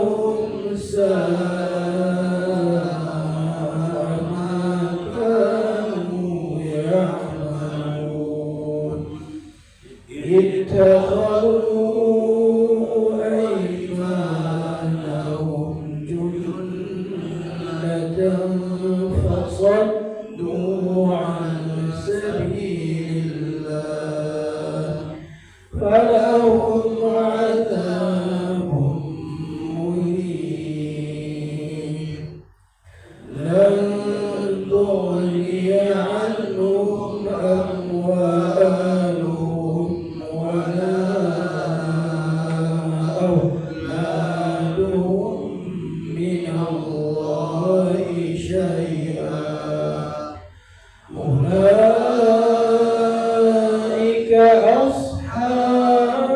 لهم ساء ما كانوا يعملون اتخذوا أيمانهم جنة فصدوا عن سبيل الله فلهم عذاب مهين لن تغني عنهم أموالهم ولا أولادهم من الله شيئا أولئك أصحاب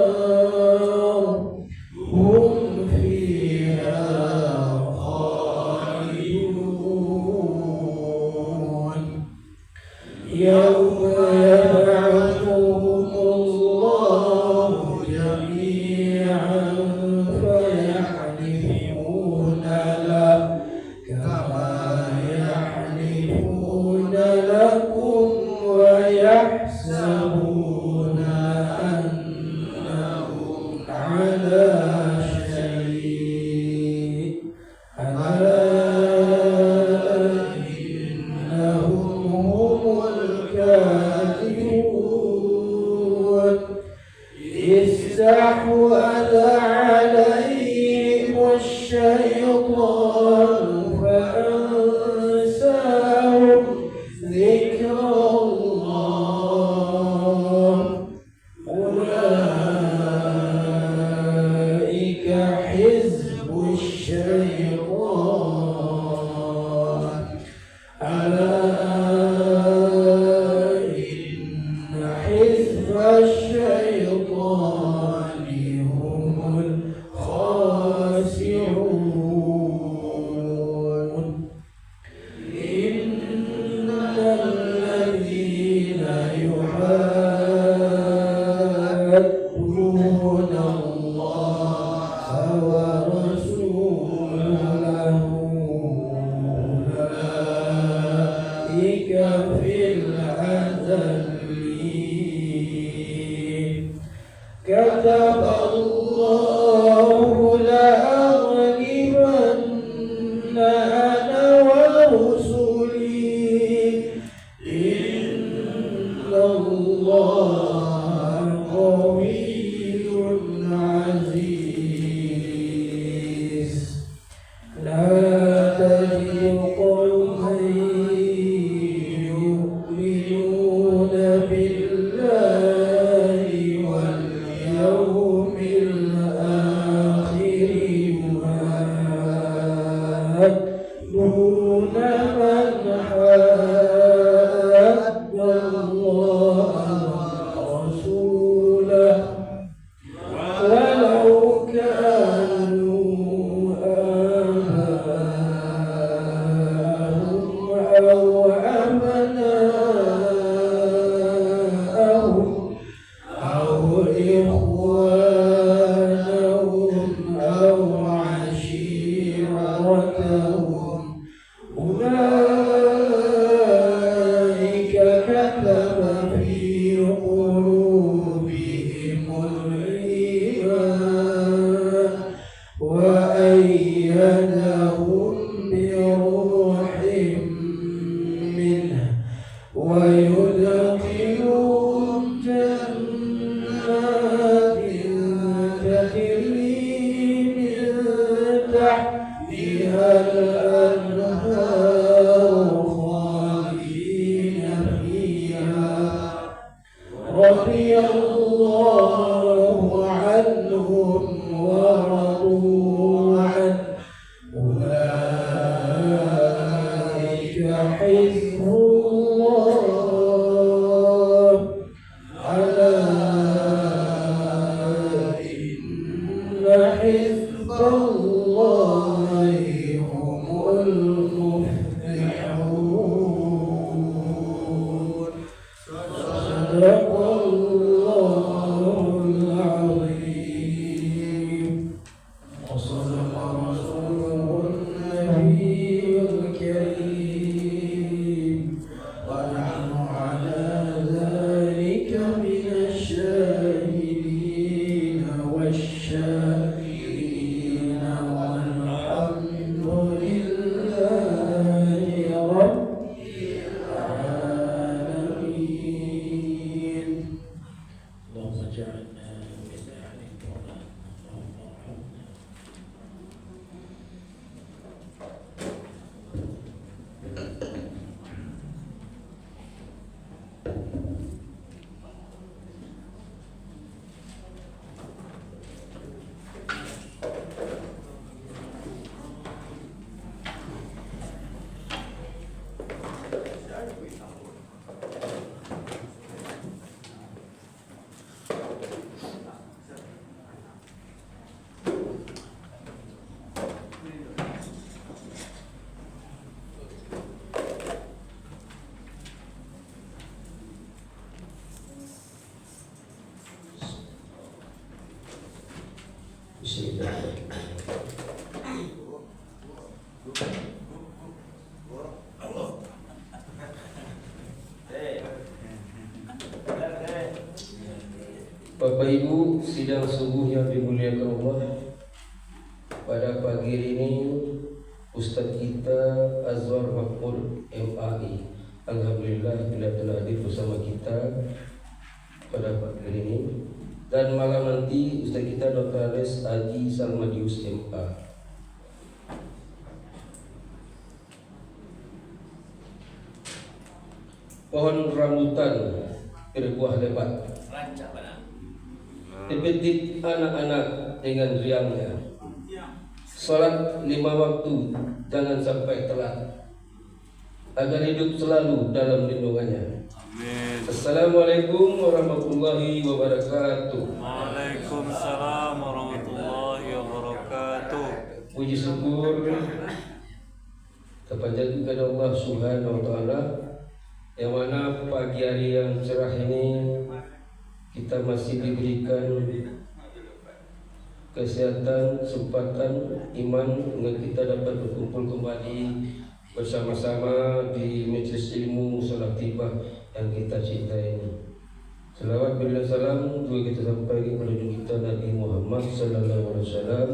النار هم فيها خالدون يوم يبعثهم الله جميعا فيحلفون له كما يحلفون لكم ويحسبون أنهم على شيء ألا إنهم هم الكاذبون استحوذ عليهم الشيطان فأنساهم ذكر الله أولئك حزب الشيطان ألا إن حزب الشيطان هم الخاسرون إن الذين يحادون الله ورسوله أولئك في الأذلين كتب الله لأغلبن أنا ورسلي إن الله قوي عزيز لا تجد قوما يؤمنون بالله واليوم الآخر يوادون من حاد الله ورسوله ولو كانوا آباءهم أو أبناءهم أو إخوانهم أو عشيرتهم أولئك كتب في قلوبهم الإيمان وأيدهم بروح منه ويدخلهم جنات تجري من تحتها الأنهار خالدين فيها رضي الله عنهم ورضوا عنه أولئك حزب الله ألا إن حزب الله هم المفلحون صدق الله العظيم. Bapak Ibu, sidang subuh yang dimuliakan Allah, pada pagi ini Ustadz kita Azwar Makmur MAI, alhamdulillah bila telah hadir bersama kita pada pagi ini. Dan malam nanti Ustadz kita Dr. Ales Haji Salmadius MA. Pohon rambutan berbuah lebat, dipetik anak-anak dengan riangnya. Salat 5 waktu jangan sampai telat, agar hidup selalu dalam lindungannya. Amin. Assalamualaikum warahmatullahi wabarakatuh. Waalaikumsalam warahmatullahi wabarakatuh. Puji syukur terpanjat kepada Allah Subhanahu wa taala, yang mana pagi hari yang cerah ini kita masih diberikan kesehatan, kesempatan, iman dengan kita dapat berkumpul kembali bersama-sama di majelis ilmu salat tibah yang kita cintai ini. Selawat bila salam juga kita sampaikan kepada kita Nabi Muhammad sallallahu alaihi wasallam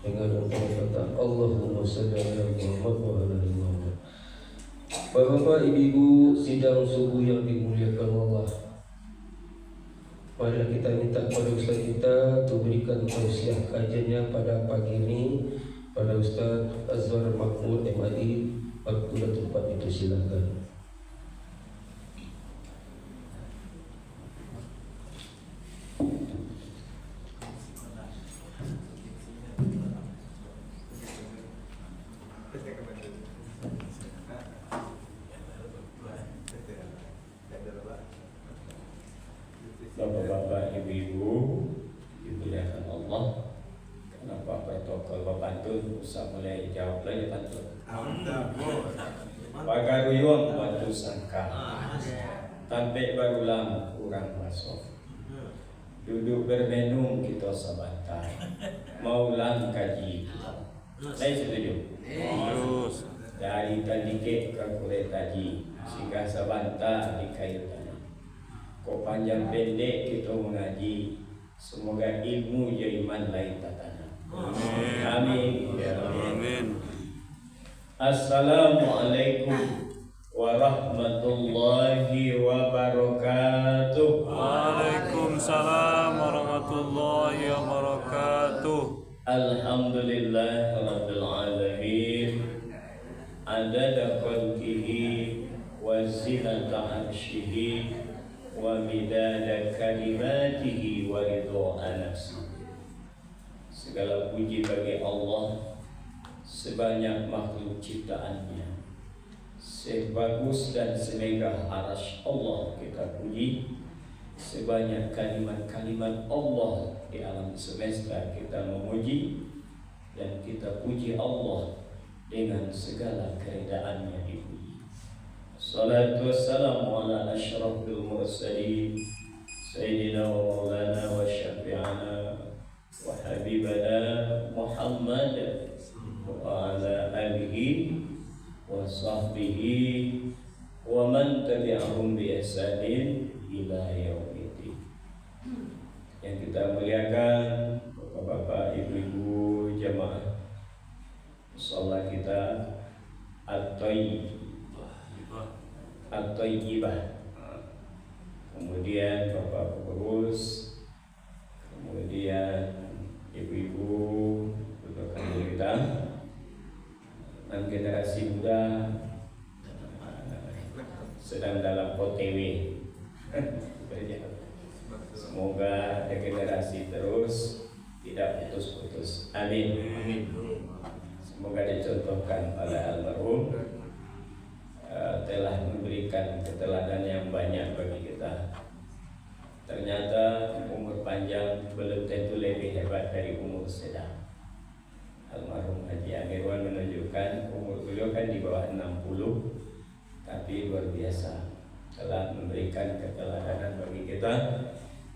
dengan kata Allahumma shalli ala Muhammad wa ala ali Muhammad. Bapak-bapak, ibu-ibu sidang subuh yang dimuliakan Allah, mari kita minta kepada Ustaz kita untuk berikan tausiah kajiannya pada pagi ini pada Ustaz Azwar Makmur MAI. Waktu dan tempat itu silakan. Bapak-bapak, ibu-ibu dimuliakan Allah. Kenapa protokol pantun usah mulai jawab lagi pantun. Pagaruyung batu sangka, tampek barulang kurang masuk. Duduk bermenung kita sabantar, maulang kaji. Saya setuju. Terus Dari tadi ke kulit tadi, sehingga sabantar di kayu tadi. Kok panjang pendek kita mengaji, semoga ilmu ya iman lain tatana. Amin. Ya Rabbi. amin. Assalamualaikum warahmatullahi wabarakatuh. Waalaikumsalam warahmatullahi wabarakatuh. Alhamdulillah rabbil alamin. Adada khalqihi wa zinata arshihi wa midada kalimatihi wa ridha nafsihi. Segala puji bagi Allah sebanyak makhluk ciptaannya, sebagus dan semegah arasy Allah kita puji, sebanyak kalimat-kalimat Allah di alam semesta kita memuji, dan kita puji Allah dengan segala keredaannya dipuji. Salatu wassalamu ala asyrafil mursalin Sayyidina wa maulana wa syafi'ana wa habibana Muhammad wa ala alihi wa sahbihi wa man tabi'ahum bi ihsanin ila yaumiddin. Yang kita muliakan Bapak-bapak, ibu-ibu jamaah musalla kita At-Thayyibah, kemudian Bapak pengurus, kemudian ibu-ibu rekan kita dan generasi muda sedang dalam OTW. Semoga regenerasi terus, tidak putus-putus. Amin. Semoga dicontohkan oleh almarhum, telah memberikan keteladan yang banyak bagi kita. Ternyata umur panjang belum tentu lebih hebat dari umur sedang. Almarhum Haji Amirwan menunjukkan umur beliau kan di bawah 60, tapi luar biasa telah memberikan keteladanan bagi kita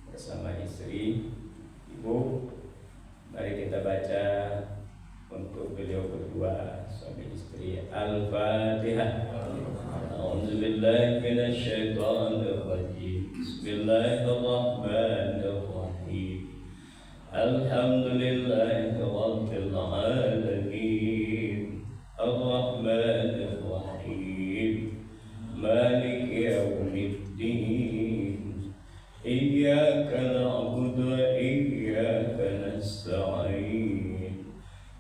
bersama istri, ibu. Mari Alhamdulillahi Rabbil Alamin Ar-Rahmanir Rahim Maliki Yawmiddin Iyyaka na'budu wa iyyaka nasta'in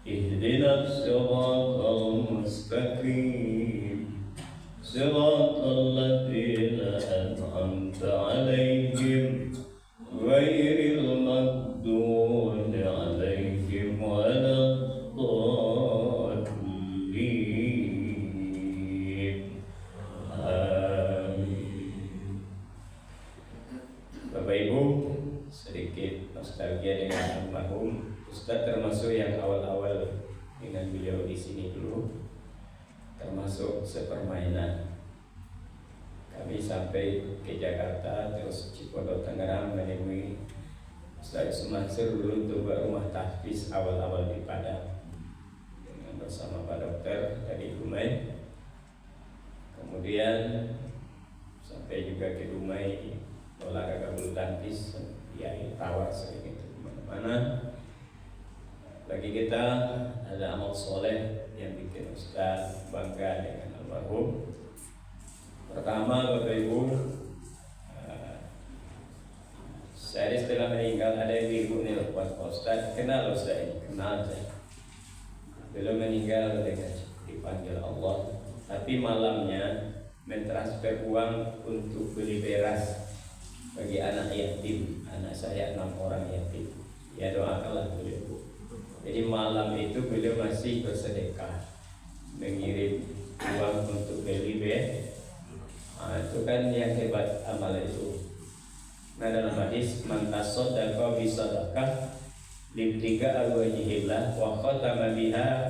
Ihdinas siratal mustaqim Siratal ladzina an'amta 'alaihim ghairil maghdubi 'alaihim waladdallin. Amin. Bapak Ibu, sedikit nostalgia dengan almarhum Ustadz, termasuk yang awal-awal dengan beliau di sini dulu, termasuk sepermainan. Kami sampai ke Jakarta, terus Cipondo Tangerang menemui Ustadz Mansur dulu untuk buat rumah tahfiz awal-awal di Padang dengan bersama Pak Dokter dari Dumai. Kemudian sampai juga ke Dumai olahraga bulu tangkis, ya tawar sering itu kemana-mana. Bagi kita ada amal soleh yang bikin Ustadz bangga dengan almarhum. Pertama, Bapak Ibu, saya setelah meninggal ada yang ibu nelfon Pak Ustadz, kenal Ustadz ini, kenal saya. Belum meninggal dengan dipanggil Allah, tapi malamnya mentransfer uang untuk beli beras bagi anak yatim. Anak saya 6 orang yatim. Ya doakanlah beliau. Jadi malam itu beliau masih bersedekah, mengirim uang untuk beli beras. Itu kan yang hebat amal itu. Nah, dalam hadis man tasaddaqa bi sadaqah libtiga wajhillah wa khatama biha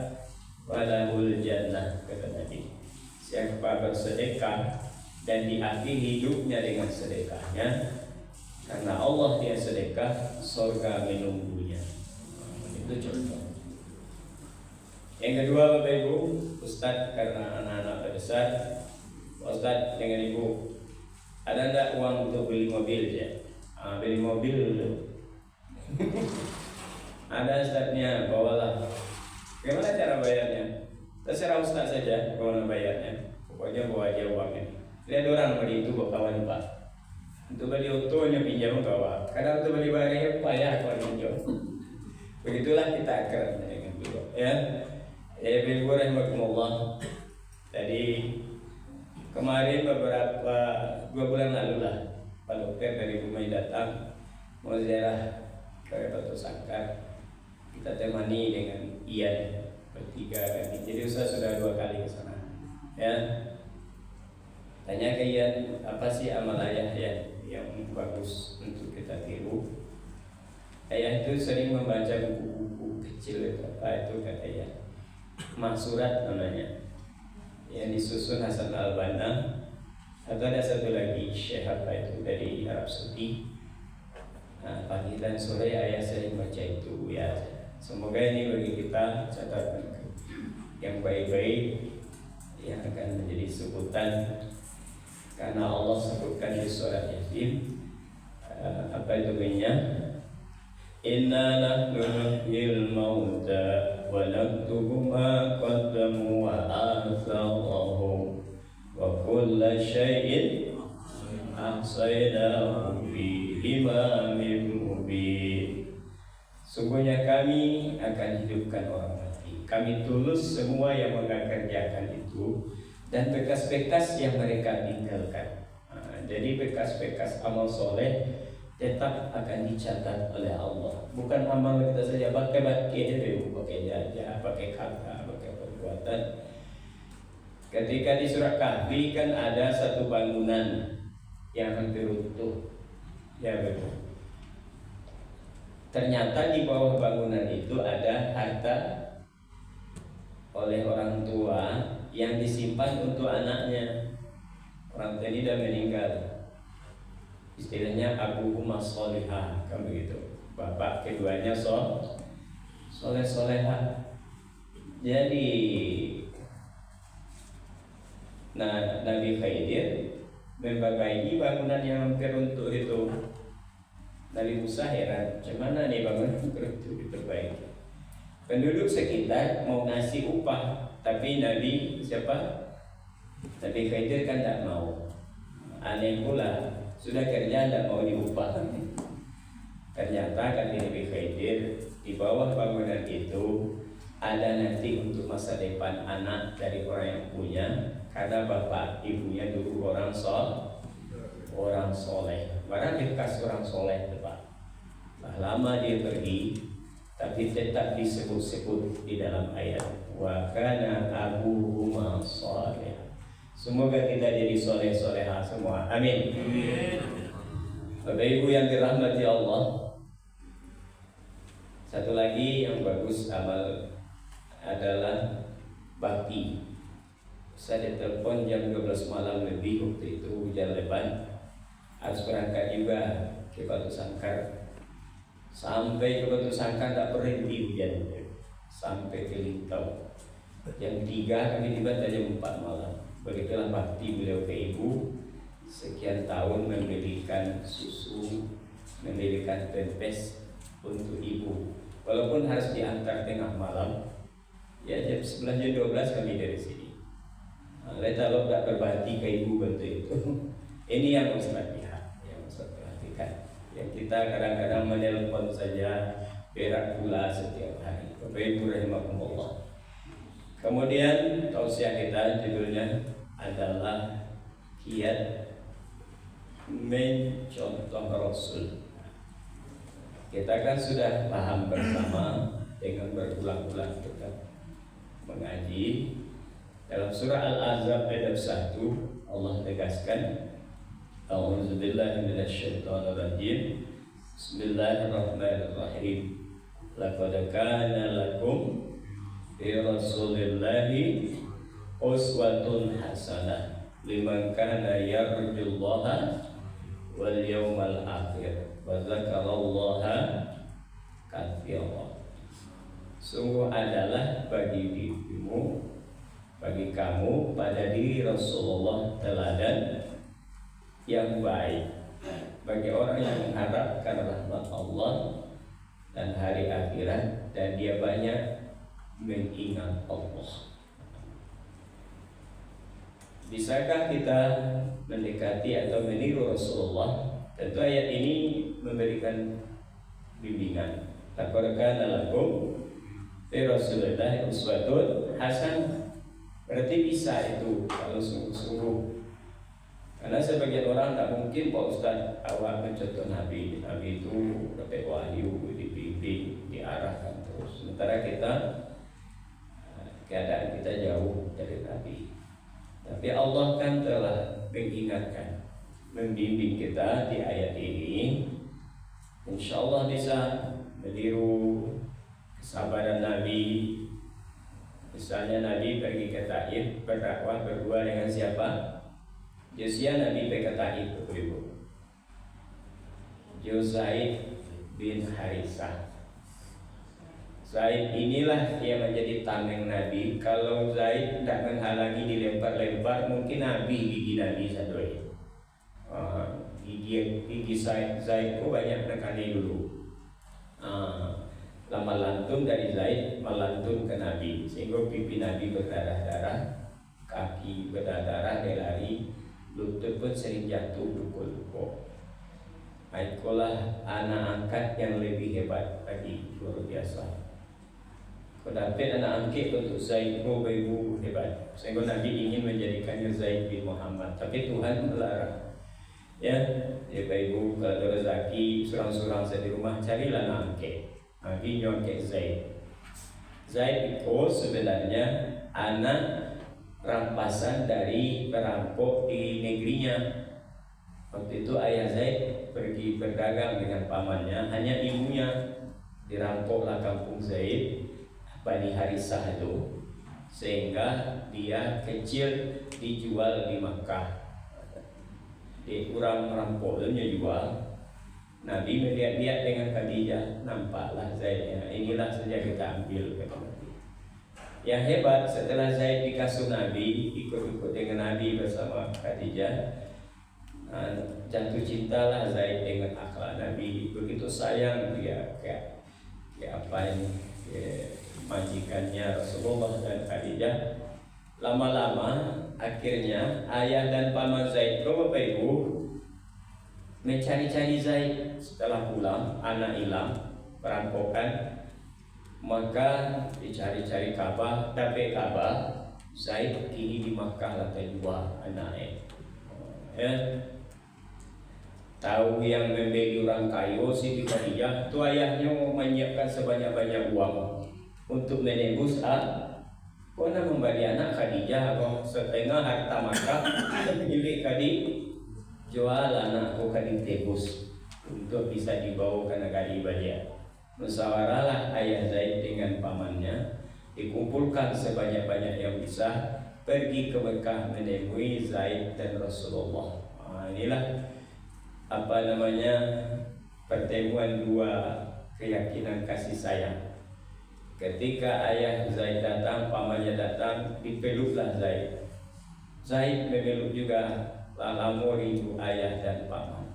walahul jannah, kata Nabi. Siapa bersedekah dan diakhiri hidupnya dengan sedekahnya, karena Allah dia sedekah, surga menunggunya. Itu contoh. Yang kedua, Bapak Ibu, Ustadz karena anak-anak besar, Ustadz dengan Ibu, ada enggak uang untuk beli mobil ya? Beli mobil dulu. Ada Ustadznya, bawalah. Bagaimana cara bayarnya? Terserah Ustadz saja bagaimana bayarnya. Pokoknya bawa aja uangnya. Lihat orang beli itu kawan Pak. Untuk beli otonya pinjam bawa. Karena untuk beli barangnya payah kalau pinjam. Begitulah kita akrab dengan beliau. Ya, Ibu rahimakumullah. Tadi kemarin beberapa 2 bulan lalu lah, Pak Dokter dari Dumai datang mau ziarah ke Batu Sangkar. Kita temani dengan Ian bertiga kami. Jadi Ustaz sudah 2 kali ke sana. Ya, tanya ke Ian, apa sih amal ayah ya yang bagus untuk kita tiru? Ayah itu sering membaca buku-buku kecil, apa itu kata Ian? Mahsurat namanya, yang disusun Hasan Al-Banna. Atau ada satu lagi Syekh apa itu dari Arab Saudi. Nah, pagi dan sore ayah sering baca itu ya. Semoga ini bagi kita catatan yang baik-baik yang akan menjadi sebutan, karena Allah sebutkan di surat Yasin. Apa itu bunyinya? Inna nahnu nuhyil mauta wa naktubu ma qaddamu wa atharahum wa kulla syai'in ahsaynahu fi imamin mubin. Sungguhnya kami akan hidupkan orang mati. Kami tulus semua yang mengerjakan itu dan bekas-bekas yang mereka tinggalkan. Jadi bekas-bekas amal soleh tetap akan dicatat oleh Allah. Bukan amal kita saja, pakai jajah, pakai kata, pakai perbuatan. Ketika di surat Kahfi kan ada satu bangunan yang hampir runtuh, ya betul. Ternyata di bawah bangunan itu ada harta oleh orang tua yang disimpan untuk anaknya. Orang tadi sudah meninggal. Istilahnya Abu Umar Solihah, kan begitu. Bapak keduanya soleh-solehah. Jadi, Nabi Khidir membagi bangunan yang hampir runtuh itu. Nabi Musa heran, macam mana nih bangunan itu diperbaiki. Penduduk sekitar mau ngasih upah, tapi Nabi siapa? Nabi Khidir kan tak mau. Aneh pula, sudah kerja tak mau diupah. Ternyata kata Nabi Khidir, di bawah bangunan itu ada nanti untuk masa depan anak dari orang yang punya, karena bapak ibunya dulu orang soleh. Barang bekas orang soleh Pak. Lama dia pergi, tapi tetap disebut-sebut di dalam ayat wa kana abuhuma sholih. Semoga kita jadi soleh-soleha semua. Amin. Bapak Ibu yang dirahmati Allah, satu lagi yang bagus amal adalah bakti. Saya ditelepon jam 12 malam lebih waktu itu hujan lebat, harus berangkat juga ke Batu Sangkar. Sampai ke Batu Sangkar tak berhenti hujan, sampai ke Lintau. Jam 3 kami tiba jam 4 malam. Begitulah bakti beliau ke ibu. Sekian tahun membelikan susu, membelikan pempes untuk ibu. Walaupun harus diantar tengah malam, ya jam 11 jam 12 kami dari sini. Kalau tak berbakti ke ibu betul itu. Ini yang harus lihat, yang harus perhatikan. Yang kita kadang-kadang menelpon saja berak pula setiap hari. Bapak Ibu rahimakumullah. Kemudian tausiah kita judulnya adalah kiat mencontoh Rasul. Kita kan sudah paham bersama dengan berulang-ulang kita mengaji dalam surah Al-Ahzab ayat 1 Allah tegaskan A'udzubillahi minasyaitonirrajim. Bismillahirrahmanirrahim. Laqad kana lakum fi Rasulillahi uswatun hasanah liman kana yarjullaha wal yawmal akhir wa dzakarallaha katsiran. Sungguh adalah bagi dirimu, bagi kamu pada diri Rasulullah teladan yang baik bagi orang yang mengharapkan rahmat Allah dan hari akhirat, dan dia banyak mengingat Allah. Bisakah kita mendekati atau meniru Rasulullah? Tentu ayat ini memberikan bimbingan. Laqad kana lakum fi Rasulillahi uswatun hasanah. Berarti bisa itu kalau sungguh-sungguh. Karena sebagian orang tak mungkin Pak Ustaz awak mencontoh Nabi. Nabi itu dapat wahyu, dibimbing, diarahkan terus. Sementara kita keadaan kita jauh dari Nabi. Tapi Allah kan telah mengingatkan, membimbing kita di ayat ini. Insya Allah bisa meniru kesabaran Nabi. Misalnya Nabi pergi ke Taif berdakwah berdua dengan siapa? Josia Nabi pergi ke Taif, Ibu. Zaid bin Harisah. Zaid inilah yang menjadi tameng Nabi. Kalau Zaid tidak menghalangi dilempar-lempar, mungkin gigi Nabi satu itu. Gigi Zaid itu banyak nekani dulu. Lama lantun dari Zaid melantun ke Nabi, sehingga pipi Nabi berdarah-darah, kaki berdarah-darah, dia lari, lutut pun sering jatuh pukul-pukul. Itulah anak angkat yang lebih hebat lagi, luar biasa. Dapat anak angkat untuk Zaid Ibu hebat, sehingga Nabi ingin menjadikannya Zaid bin Muhammad, tapi Tuhan melarang. Ya, Ibu kalau ada rezeki surang-surang saya di rumah, carilah anak angkat. Nabi nyongkek Zaid. Zaid itu sebenarnya anak rampasan dari perampok di negerinya. Waktu itu ayah Zaid pergi berdagang dengan pamannya, hanya ibunya dirampoklah kampung Zaid, Bani Harisah itu, sehingga dia kecil dijual di Makkah. Di kurang rampoknya jual. Nabi melihat-lihat dengan Khadijah, nampaklah Zaidnya, inilah saja kita ambil, kata Nabi. Yang hebat setelah Zaid dikasih Nabi, ikut-ikut dengan Nabi bersama Khadijah, Jatuh cintalah Zaid dengan akhlak Nabi. Begitu sayang dia kayak apa ini, majikannya Rasulullah dan Khadijah. Lama-lama akhirnya ayah dan paman Zaid, Bapak Ibu, mencari-cari Zaid. Setelah pulang, anak hilang, perampokan, maka dicari-cari kabar, tapi kabar Zaid kini di Makkah lantai 2 anaknya. Tahu yang membeli orang kayu Siti Khadijah, itu ayahnya mau menyiapkan sebanyak-banyak uang untuk menebus karena membeli anak Khadijah atau setengah harta Makkah milik Khadijah, jual anakku ditebus untuk bisa dibawa ke negara ibadah. Musyawarahlah ayah Zaid dengan pamannya, dikumpulkan sebanyak-banyak yang bisa, pergi ke Mekah menemui Zaid dan Rasulullah. Inilah pertemuan dua keyakinan kasih sayang. Ketika ayah Zaid datang, pamannya datang, dipeluklah Zaid. Zaid memeluk juga, lama rindu ayah dan paman.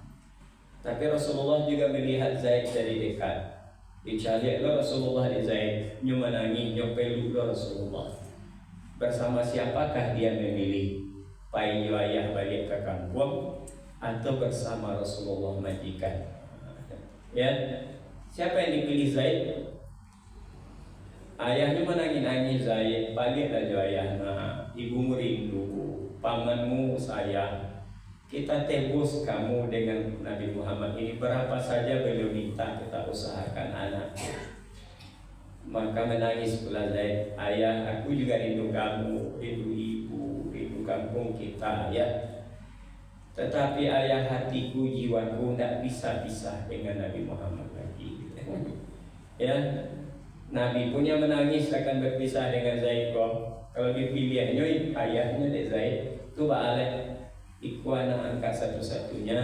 Tapi Rasulullah juga melihat Zaid dari dekat. Dicarilah Rasulullah di Zaid, menangis, peluklah Rasulullah. Bersama siapakah dia memilih? Payu ayah balik ke kampung atau bersama Rasulullah majikan? Ya, siapa yang dipilih Zaid? Ayahnya menangis-nangis, Zaid, baliklah jo ayahna, ibumu rindu, pamanmu sayang. Kita tebus kamu dengan Nabi Muhammad ini, berapa saja beliau minta kita usahakan anak. Maka menangis pula Zaid, ayah aku juga rindu kamu, rindu ibu, rindu kampung kita ya. Tetapi ayah hatiku, jiwaku tidak bisa pisah dengan Nabi Muhammad lagi. Ya, Nabi punya menangis akan berpisah dengan Zaid kok. Kalau dipilihnya ayahnya dari Zaid itu balik. Iku anak angkat satu-satunya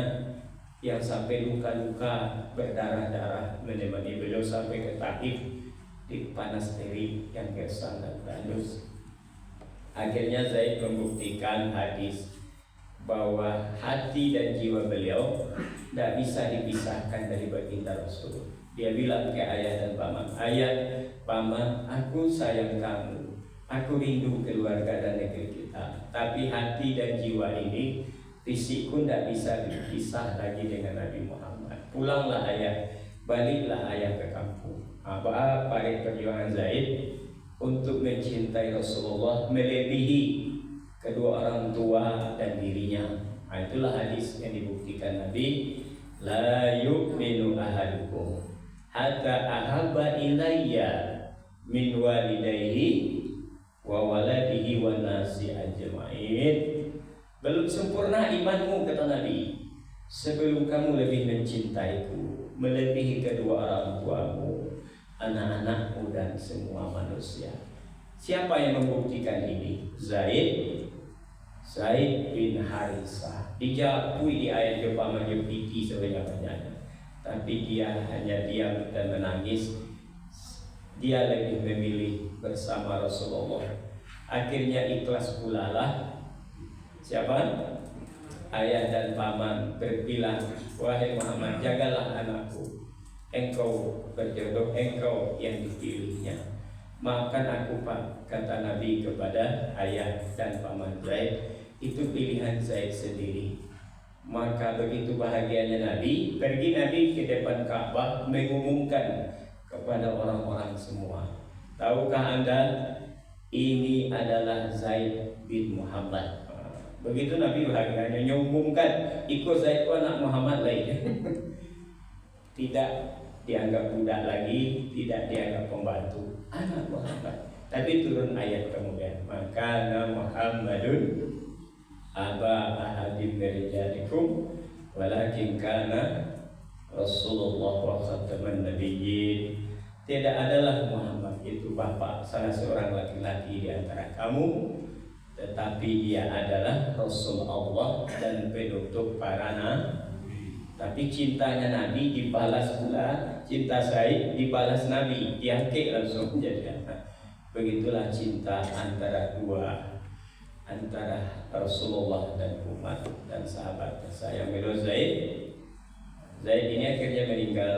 yang sampai luka-luka berdarah-darah menemani beliau sampai ke Taif di panas terik yang gersang dan tandus. Akhirnya Zaid membuktikan hadis bahwa hati dan jiwa beliau tidak bisa dipisahkan dari baginda Rasul. Dia bilang ke ayah dan paman, ayah, paman, aku sayang kamu, aku rindu keluarga dan negeri kita. Tapi hati dan jiwa ini, fisikku tidak bisa dipisah lagi dengan Nabi Muhammad. Pulanglah ayah, baliklah ayah ke kampung. Apa perjuangan Zaid untuk mencintai Rasulullah melebihi kedua orang tua dan dirinya. Itulah hadis yang dibuktikan Nabi, la yu'minu ahadukum hatta ahabba ilayya min walidayhi wa waladihi wa nasi ajma'in. Belum sempurna imanmu, kata Nabi, sebelum kamu lebih mencintaiku melebihi kedua orang tuamu, anak-anakmu dan semua manusia. Siapa yang membuktikan ini? Zaid bin Harisah. Dijapui di ayat Jepang menjepiti sebanyak-banyaknya, tapi dia hanya diam dan menangis. Dia lebih memilih bersama Rasulullah. Akhirnya ikhlas pula lah. Siapa? Ayah dan paman berbilang, wahai Muhammad, jagalah anakku. Engkau berjodoh, engkau yang dipilihnya. Maafkan aku Pak, kata Nabi kepada ayah dan paman Zaid. Itu pilihan Zaid sendiri. Maka begitu bahagianya Nabi, pergi Nabi ke depan Ka'bah mengumumkan kepada orang-orang semua, tahukah Anda, ini adalah Zaid bin Muhammad. Begitu Nabi bahagianya mengumumkan, ikut Zaid itu anak Muhammad lain. Tidak dianggap budak lagi, tidak dianggap pembantu, anak Muhammad. Tapi turun ayat kemudian, maka Muhammadun aba ahadim min rijalikum walakin kana Rasulullah wa khataman nabiyyin. Tidak adalah Muhammad itu bapak salah seorang laki-laki di antara kamu, tetapi dia adalah Rasul Allah dan penutup para nabi. Tapi cintanya Nabi dibalas pula, cinta Zaid dibalas Nabi, diangkat langsung jadi anak. Begitulah cinta antara dua antara Rasulullah dan umat dan sahabat saya Mirza Zaid. Zaid ini akhirnya meninggal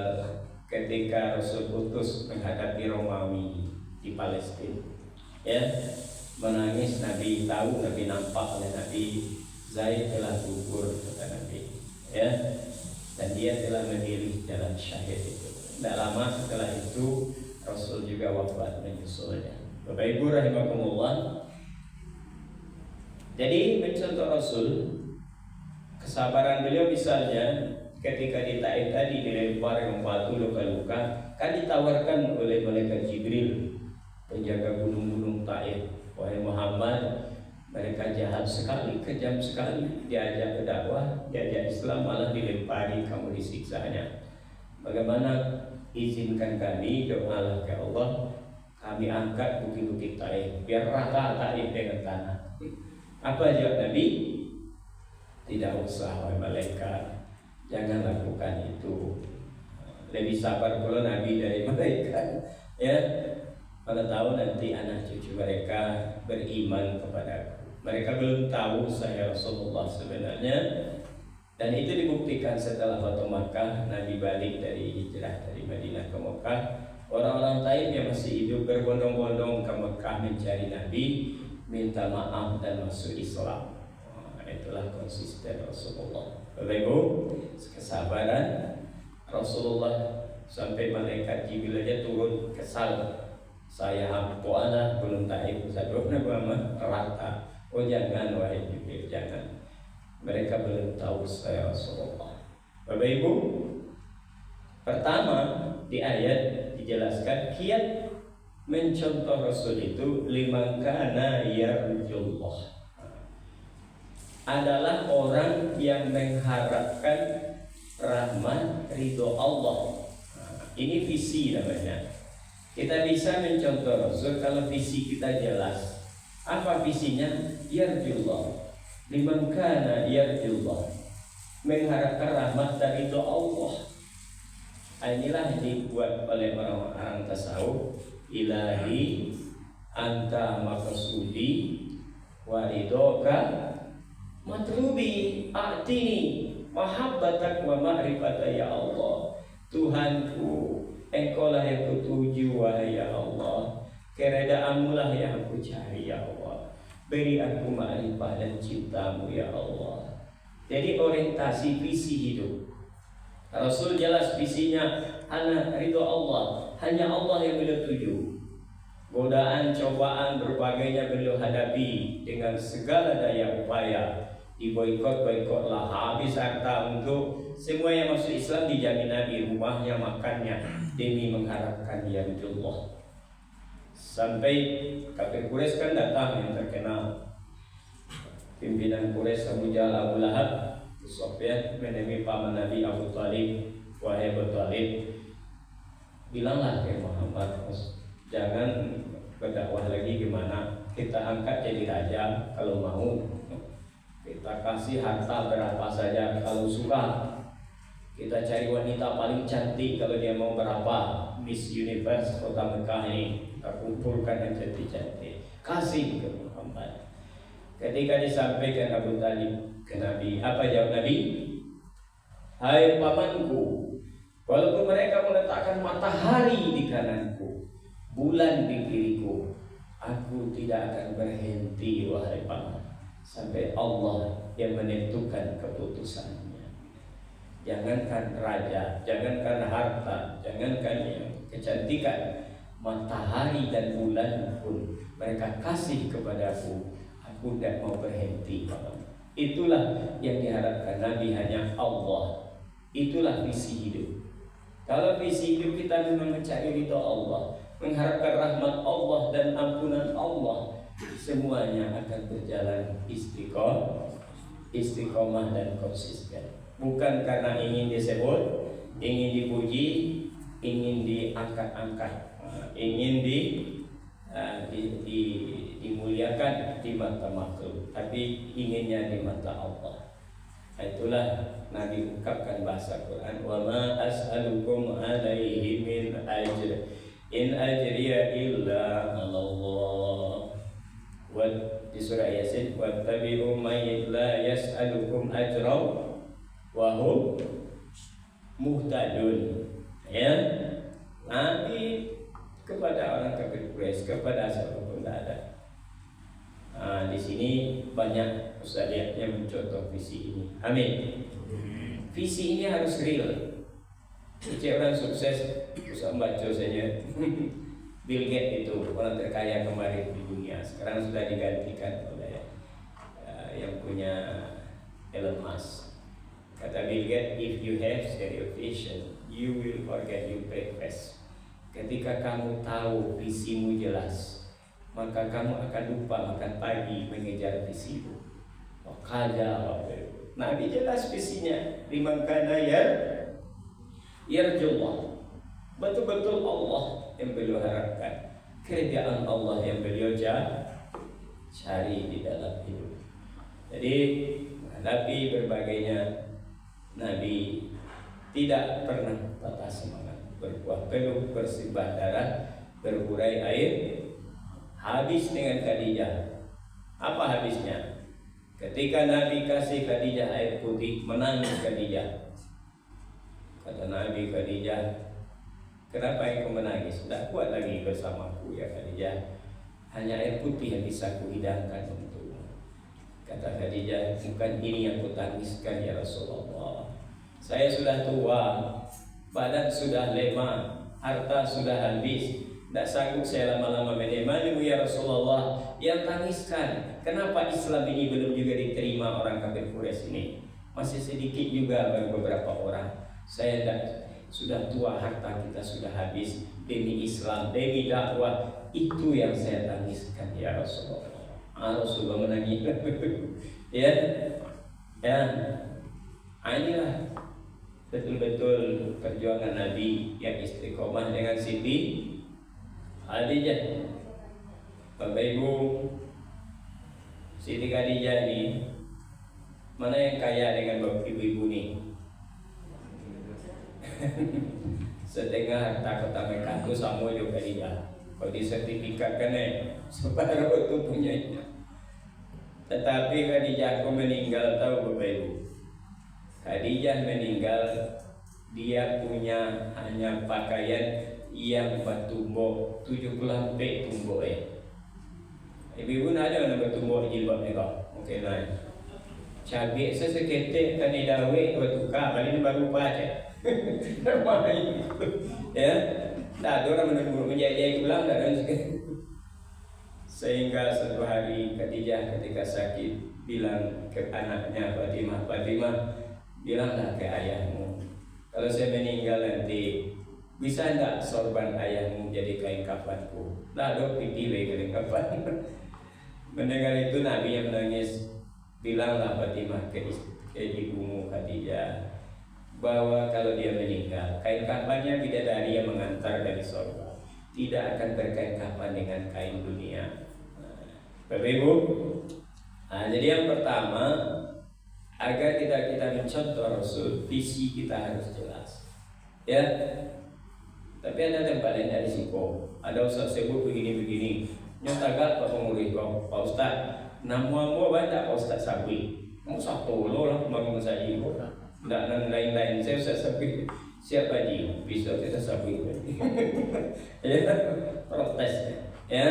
ketika Rasul utus menghadapi Romawi di Palestina. Ya, menangis. Nabi tahu, Nabi nampak oleh Nabi, Zaid telah gugur kata Nabi. Ya, dan dia telah memilih jalan syahid itu. Tidak lama setelah itu Rasul juga wafat menyusulnya. Bapak Ibu rahimakumullah. Jadi mencontoh Rasul, kesabaran beliau misalnya ketika di Taif tadi dilempar dengan batu luka-luka, kan ditawarkan oleh malaikat Jibril, penjaga gunung-gunung Taif, wahai Muhammad, mereka jahat sekali, kejam sekali, diajak ke dakwah, diajak Islam malah dilempari, kamu disiksanya. Bagaimana, izinkan kami, doalah ke Allah, kami angkat bukit-bukit Taif biar rata Taif dengan tanah. Apa jawab Nabi? Tidak usah wahai malaikat, jangan lakukan itu. Lebih sabar pula Nabi dari malaikat. Ya, pada tahu nanti anak cucu mereka beriman kepadaku. Mereka belum tahu saya Rasulullah sebenarnya. Dan itu dibuktikan setelah Fatu Makkah, Nabi balik dari hijrah dari Madinah ke Mekah. Orang-orang Taif yang masih hidup berbondong-bondong ke Mekah mencari Nabi, minta maaf dan masuk Islam. Itulah konsisten Rasulullah. Bapak Ibu, kesabaran Rasulullah sampai malaikat Jibril aja turun kesal. Saya hampu anak belum Taif, sadurna Muhammad rata. Oh jangan wahai Jibril, jangan. Mereka belum tahu saya Rasulullah. Bapak Ibu, pertama di ayat dijelaskan kiat mencontoh Rasul itu liman kana yarjullah, adalah orang yang mengharapkan rahmat ridho Allah. Ini visi namanya. Kita bisa mencontoh Rasul kalau visi kita jelas. Apa visinya? Yarjullah, liman kana yarjullah, mengharapkan rahmat dan ridho Allah. Inilah yang dibuat oleh orang-orang tasawuf. Ilahi anta maqsudi wa ridhoka matlubi a'tini mahabbatak wa ma'rifata ya Allah. Tuhanku, engkaulah yang kutuju wahai ya Allah, keredaanmu lah yang aku cari ya Allah, beri aku ma'rifah dan cintamu ya Allah. Jadi orientasi visi hidup Rasul jelas visinya, hanya ridho Allah, hanya Allah yang beliau tuju. Godaan, cobaan, berbagainya beliau hadapi dengan segala daya upaya. Diboikot-boikotlah, habis harta untuk semua yang masuk Islam dijamin Nabi, rumahnya, makannya, demi mengharapkan yarjullah. Sampai kafir Quraisy kan datang yang terkenal, pimpinan Quraisy Abu Jahal, Abu Lahab, Sofyan menemui paman Nabi Abu Talib, wahai Abu Talib, bilanglah ke Muhammad, jangan berdakwah lagi, gimana kita angkat jadi raja kalau mau, kita kasih harta berapa saja kalau suka, kita cari wanita paling cantik kalau dia mau berapa, Miss Universe kota Mekah ini, kita kumpulkan yang cantik-cantik, kasih ke Muhammad. Ketika disampaikan Abu Talib ke Nabi, apa jawab Nabi? Hai pamanku, walaupun mereka meletakkan matahari di kananku, bulan di kiriku, aku tidak akan berhenti wahai paman, sampai Allah yang menentukan keputusannya. Jangankan raja, jangankan harta, jangankan yang kecantikan, matahari dan bulan pun mereka kasih kepadaku, aku tidak mau berhenti paman. Itulah yang diharapkan Nabi, hanya Allah. Itulah visi hidup. Kalau visi hidup kita memang mencari ridho Allah, mengharapkan rahmat Allah dan ampunan Allah, semuanya akan berjalan istiqomah dan konsisten. Bukan karena ingin disebut, ingin dipuji, ingin diangkat-angkat, ingin dimuliakan di mata makhluk, tapi inginnya di mata Allah. Itulah Nabi ungkapkan bahasa Quran, wa ma as'alukum alaihi min ajr in ajriya illa 'ala Allah. di surah Yasin, wattabi'u may la yas'alukum ajra wa hum muhtadun. Ya, Nabi kepada orang kafir Quraisy, kepada siapapun tidak ada. Di sini banyak ustaz yang mencontoh visi ini. Amin. Visi ini harus real. Cek orang sukses, usah baca saja. Bill Gates itu orang terkaya kemarin di dunia, sekarang sudah digantikan oleh yang punya Elon Musk. Kata Bill Gates, if you have stereo vision, you will forget your breakfast. Ketika kamu tahu visimu jelas, maka kamu akan lupa makan pagi mengejar visimu. Makanya Nabi jelas visinya, liman kana yarjullah. Betul-betul Allah yang beliau harapkan, kerjaan Allah yang beliau cari di dalam hidup. Jadi menghadapi berbagainya Nabi tidak pernah patah semangat, berkuah peluh, bersimbah darah, berhurai air, habis dengan Khadijah. Apa habisnya? Ketika Nabi kasih Khadijah air putih, menangis Khadijah. Kata Nabi, Khadijah, kenapa engkau menangis? Tidak kuat lagi bersamaku ya Khadijah. Hanya air putih yang bisa kuhidangkan untukmu. Kata Khadijah, bukan ini yang kutangiskan ya Rasulullah. Saya sudah tua, badan sudah lemah, harta sudah habis. Tidak sanggup saya lama-lama menemanimu ya Rasulullah. Yang tangiskan, kenapa Islam ini belum juga diterima orang kafir Quraisy ini? Masih sedikit juga beberapa orang. Saya sudah tua, harta kita sudah habis demi Islam, demi dakwah. Itu yang saya tangiskan ya Rasulullah. Rasulullah menangis. Ya, inilah betul-betul perjuangan Nabi yang istiqomah dengan Siti Khadijah. Bapak Ibu, Siti Khadijah ini mana yang kaya dengan bapak ibu-ibu ini? Setengah harta kota Mekah itu sama juga Khadijah. Kalau disertifikatkan separuh itu punyanya. Tetapi Khadijah aku meninggal, tahu Bapak Ibu? Khadijah meninggal, dia punya hanya pakaian yang bertumbuk 70 lampe tumbuk Ibu-ibu ada yang bertumbuk jilbab mereka? Mungkin lain. Cabai seseketik kan dawe bertukar, paling baru baca. Ya, tak ada orang menjadi ulang tak ada. Sehingga satu hari Khadijah ketika sakit bilang ke anaknya Fatimah, bilanglah ke ayahmu, kalau saya meninggal nanti bisa enggak sorban ayahmu jadi kain kafanku? Tak ada piti kain kafan. Mendengar itu Nabi yang menangis, bilanglah Fatimah ke ibumu Khadijah bahwa kalau dia meninggal, kain kafannya bidadari yang mengantar dari surga, tidak akan berkain kafan dengan kain dunia. Bapak Ibu, jadi yang pertama, agar kita mencontoh Rasul, visi kita harus jelas. Ya, tapi ada tempat lain dari risiko. Ada ustaz sebut begini-begini, nyotagat Pak Pengurus, Pak Ustaz, namu banyak Pak Ustaz Sabri, kamu satu lah bangun saja. Tidak lain-lain, saya usah sabri. Siapa Haji? Bisa kita sabri. Ya, protes. Ya,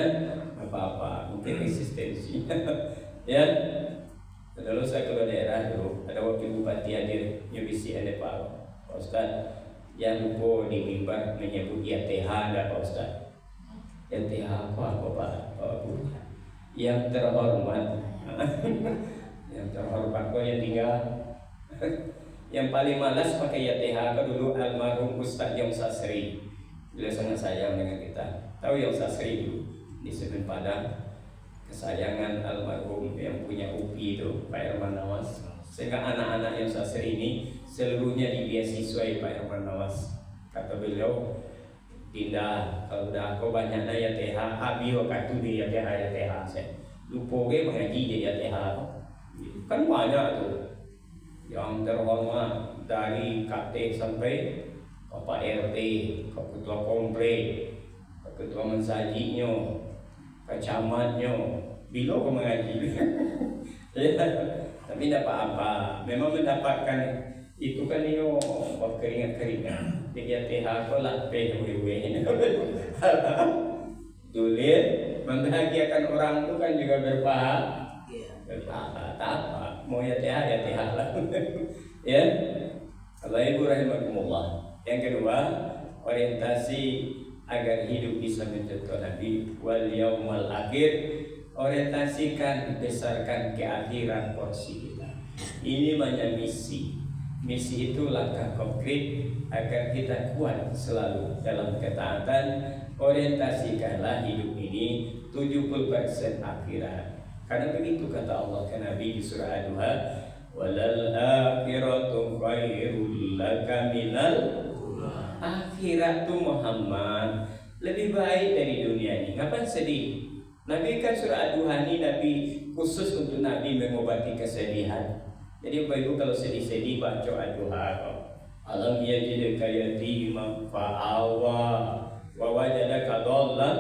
apa-apa, mungkin eksistensi. Ya, lalu saya ke daerah dulu, ada wakil bupati hadir, nyebisi ada Pak Ustaz. Yang lupa di mimbar menyebut YTH ada Pak Ustaz. YTH apa Pak? Yang terhormat. Yang terhormat kok yang tinggal. Yang paling malas pakai YTH ke dulu almarhum Ustaz Yong Sasri. Beliau sangat sayang dengan kita. Tahu Yong Sasri dulu di Semen Padang, kesayangan almarhum yang punya UPI itu Pak Herman Nawas. Sehingga anak-anak Yong Sasri ini seluruhnya dibiasiswai Pak Herman Nawas. Kata beliau, pindah kalau udah aku banyaknya YTH, habis waktu di YTH saya. Lupa ke mengaji di YTH. Kan banyak tuh. Yang terhormat dari KT sampai Bapak RT, Ketua Komplek, Ketua Mensajinya, Kecamatnya, Bilo kau mengaji. Ya, tapi tidak apa-apa. Memang mendapatkan itu kan ini keringat-keringat. Dia TH kau lah PWW. Tulis membahagiakan orang itu kan juga berpahala. Tak apa. Mau ya TH lah. Ya. Allah ibu rahimakumullah. Yang kedua, orientasi agar hidup bisa mencontoh Nabi wal yaumul akhir. Orientasikan, besarkan ke akhirat porsi kita. Ini namanya misi. Misi itu langkah konkret agar kita kuat selalu dalam ketaatan. Orientasikanlah hidup ini 70% akhirat. Karena begitu kata Allah ke Nabi di surah Ad-Duha, walal akhiratu khairul laka minal akhirat tu Muhammad lebih baik dari dunia ini. Ngapain sedih? Nabi kan surah Ad-Duha ini Nabi khusus untuk Nabi mengobati kesedihan. Jadi Bapak Ibu kalau sedih-sedih baca Ad-Duha. Alam yajidka yatiman fa'awa wa wajadaka dhallan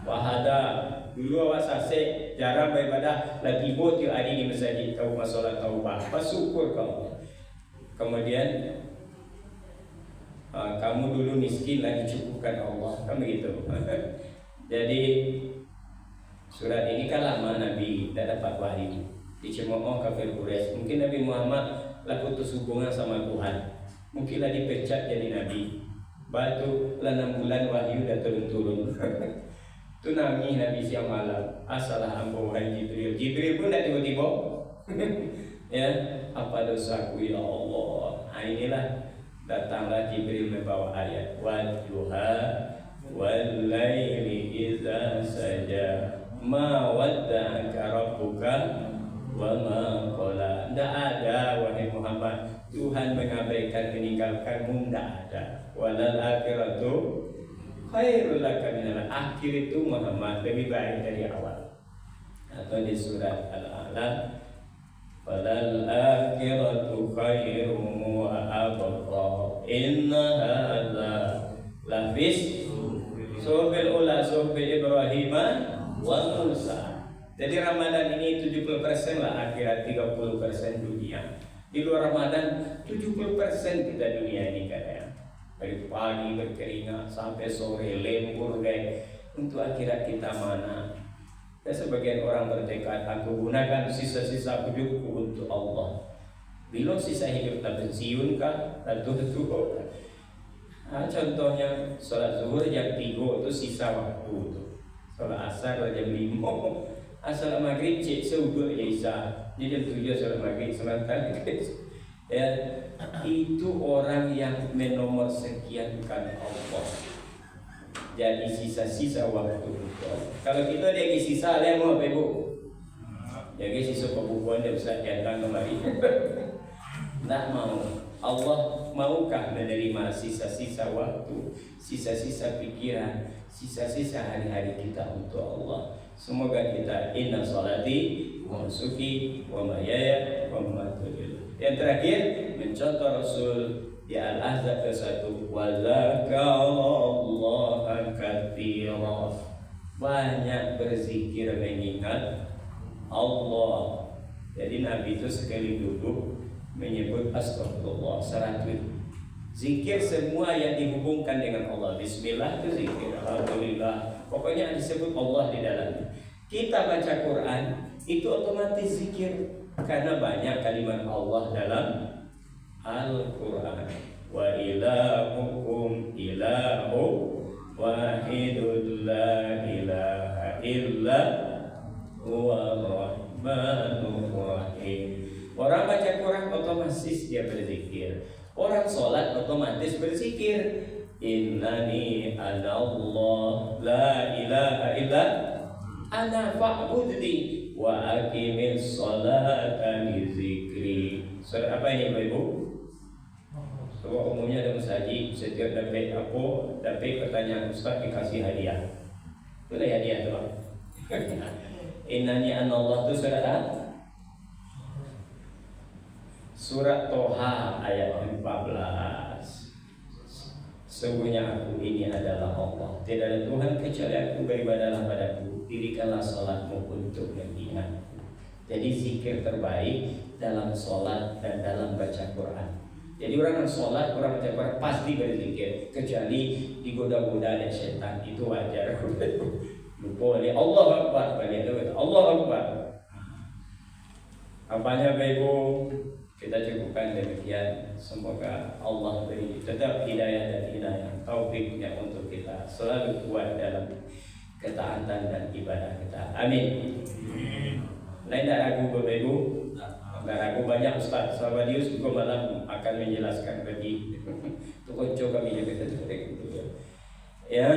wa hada. Dulu awak sasek jarang beribadah lagi tiba tiap hari di masjid tahu masalah taubah. Bersyukur kau. Kemudian kamu dulu miskin lagi cukupkan Allah. Kan begitu. Jadi surat ini kan lama Nabi tidak dapat wahyu. Dicemooh kafir Quraisy. Mungkin Nabi Muhammad lah putus hubungan sama Tuhan. Mungkinlah dipecat jadi Nabi. Batu lah 6 bulan wahyu dah turun-turun. Tu nangis Nabi siang malam. Asalah ambo wahai Jibril. Jibril pun dah tiba-tiba. Ya, apa dosaku ya Allah. Inilah datanglah Jibril membawa ayat wadduha wal laili idza saja ma wadda'aka rabbuka wa ma qala. Tidak ada wahai Muhammad Tuhan mengabaikan meninggalkanmu, tidak ada. Walal akhiratu khairul laka minal akhir itu Muhammad lebih baik dari awal. Atau di surat Al-A'la walal akhiratu khairum wa abqa inna hadza lafis suhufil ula suhufi Ibrahim wa Musa. Jadi Ramadan ini 70% lah akhirat, 30% dunia. Di luar Ramadan 70% kita dunia ini katanya. Dari pagi berkeringat sampai sore lembur guys. Untuk akhirat kita mana? Ya, sebagian orang bertekad aku gunakan sisa-sisa hidupku untuk Allah. Bila sisa hidup tak pensiun kah? Tak tua. Contohnya sholat zuhur jam 3 itu sisa waktu itu. Sholat asar jam 5. Asal maghrib cek seuguh ya Isa. Jadi jam 7 sholat maghrib sebentar. Ya, itu orang yang menomor sekiankan Allah. Jadi sisa-sisa waktu itu. Kalau kita ada sisa, ada mau apa Ibu? Jadi sisa pembukuan dia bisa datang kembali. Tak mau. Allah maukah menerima sisa-sisa waktu, sisa-sisa pikiran, sisa-sisa hari-hari kita untuk Allah. Semoga kita inna salati wa nusuki wa mahyaya wa mamati. Yang terakhir mencontoh Rasul di Al-Ahzab ke-1 wa dzakarallaha katsira. Banyak berzikir mengingat Allah. Jadi Nabi itu sekali duduk menyebut astagfirullah 100. Zikir semua yang dihubungkan dengan Allah. Bismillah itu zikir. Alhamdulillah. Pokoknya disebut Allah di dalamnya. Kita baca Quran itu otomatis zikir karena banyak kalimat Allah dalam Al-Quran. Wa ilahukum ilahu wahidul la ilaha illa huwa rahmanur rahim. Orang baca Quran otomatis dia berzikir. Orang sholat otomatis berzikir. Innani ana Allah la ilaha illa ana fa'budni wa aqimis sholata li zikri. Surat apa ini Bapak Ibu? Sebab umumnya ada masjid setiap dapat apa, dapat pertanyaan Ustaz dikasih hadiah. Boleh hadiah tu Bang. Innani ana Allah tu surat apa? Surat Toha ayat 14. Sungguhnya aku ini adalah Allah, tidak ada Tuhan kecuali aku, beribadahlah padaku, dirikanlah sholatmu untuk mengingatku. Jadi zikir terbaik dalam sholat dan dalam baca Quran. Jadi orang yang sholat, orang baca Quran pasti berzikir, kecuali digoda-goda oleh setan, itu wajar. Lupa oleh Allah Akbar, balik itu Allah Akbar. Apanya Ibu? Kita cukupkan demikian. Semoga Allah beri tetap hidayah dan hidayah, taufiknya untuk kita selalu kuat dalam ketaatan dan ibadah kita. Amin. Lain tak ragu Bapak Ibu? Tak ragu banyak Ustaz Salvadius juga malam akan menjelaskan bagi tukonco kami juga ya.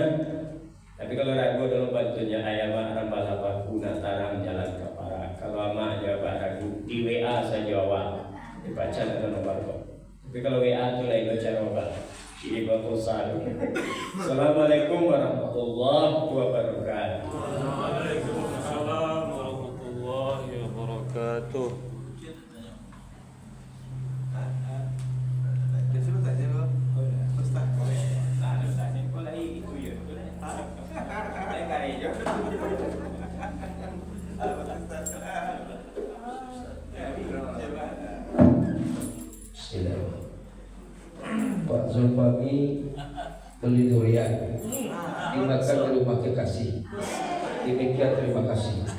Tapi kalau ragu dalam bantunya ayam rambal apa guna tarang jalan kapara. Kalau ama jawab ragu di WA saya jawab. Dibaca dengan nomor kok. Tapi kalau WA itu lain baca nomor. Ini bapak Ustaz. Assalamualaikum warahmatullahi wabarakatuh. Waalaikumsalam warahmatullahi wabarakatuh. Pak Zulfami beli durian, dimakan di rumah kekasih. Demikian, terima kasih.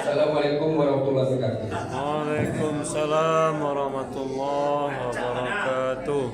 Assalamualaikum warahmatullahi wabarakatuh. Waalaikumsalam warahmatullahi wabarakatuh.